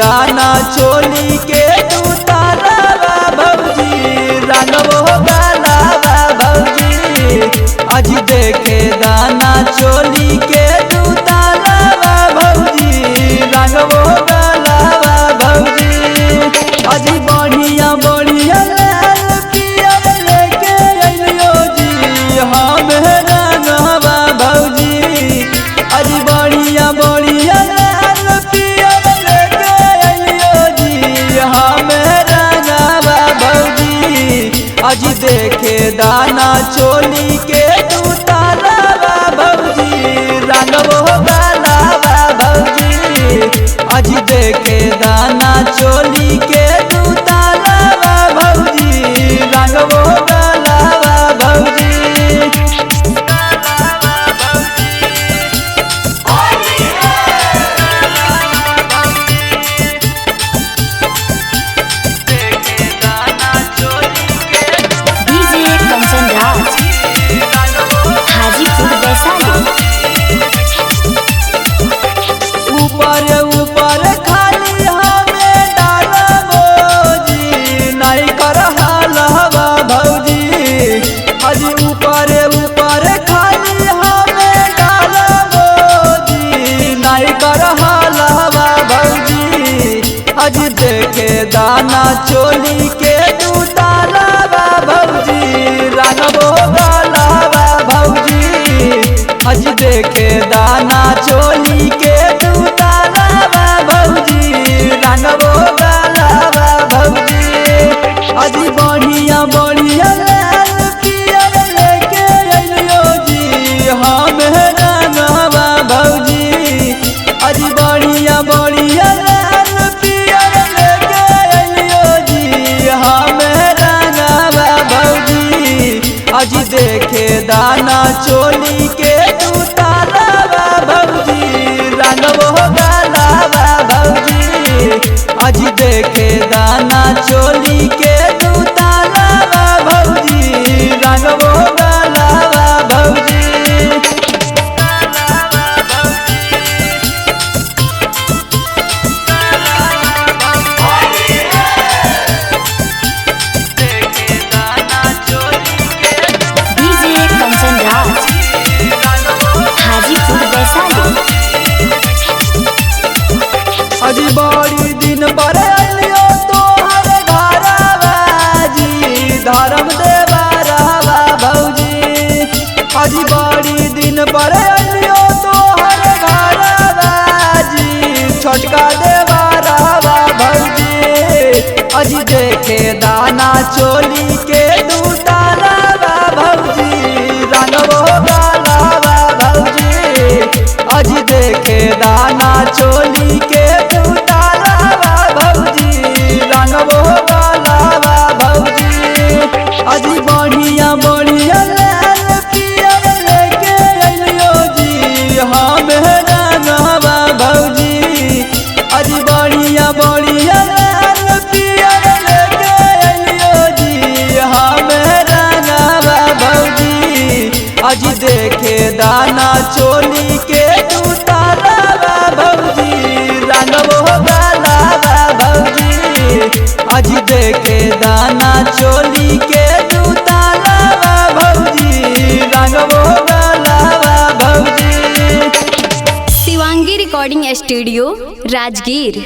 दाना चोली के तू तालाबा भौजी रंगबो गलाबा भौजी आज देखे दाना चोली के तू तालाबा भौजी रंगबो गलाबा भौजी आज बढ़िया बढ़िया लाल पियर लेके अइयो जी हम रंगबा भौजी आज बढ़िया बढ़िया लाल पियर लेके अइयो जी हम रंगबा भौजी आज देखे दाना चोली के तू तालाबा भौजी रंगबो गलाबा भौजी आज देखे दाना चोली के तू तालाबा भौजी रंगबो गलाबा भौजी डीजे कंचन राज हाजीपुर वैशाली। ऊपर ऊपर खाली हमें डालबो जी नहीं कर हालवा भौजी आज ऊपर ऊपर खाली हमें डालबो जी नहीं कर हालवा भौजी आज देखे दाना चोली के तू तालाबा भौजी रंगबो गलाबा भौजी आज देखे दाना चोली के तू तालाबा भौजी रंगबो गलाबा भौजी आज बढ़िया बढ़िया लाल पियर लेके अइयो जी हम रंगबा भौजी आज बढ़िया बढ़िया लाल पियर लेके अइयो जी हम रंगबा भौजी आज देखे दाना चोली के तू तालाबा भौजी रंगबो गलाबा भौजी आज देखे दाना चोली के तू तालाबा भौजी रंगबो गलाबा भौजी डीजे कंचन राज हाजीपुर वैशाली। आज बड़ी दिन पर अइयो तोहर घरवा जी धर्म देवा रहवा भौजी आज बड़ी दिन पर अइयो तोहर घरवा जी छोटका देवा रहवा भौजी आज देखे दाना चोली के तू तालाबा भौजी रंगबो गलाबा भौजी आज देखे दाना चोली के तू तालाबा भौजी रंगबो गलाबा भौजी आज बढ़िया बढ़िया लाल पियर लेके अइयो जी हम रंगबा भौजी आज बढ़िया बढ़िया लाल पियर लेके अइयो जी हम रंगबा भौजी आज देखे दाना चोली के तू तालाबा भौजी रंगबो गलाबा भौजी आज देखे दाना चोली के तू तालाबा भौजी रंगबो गलाबा भौजी। Shivangi recording studio Rajgir.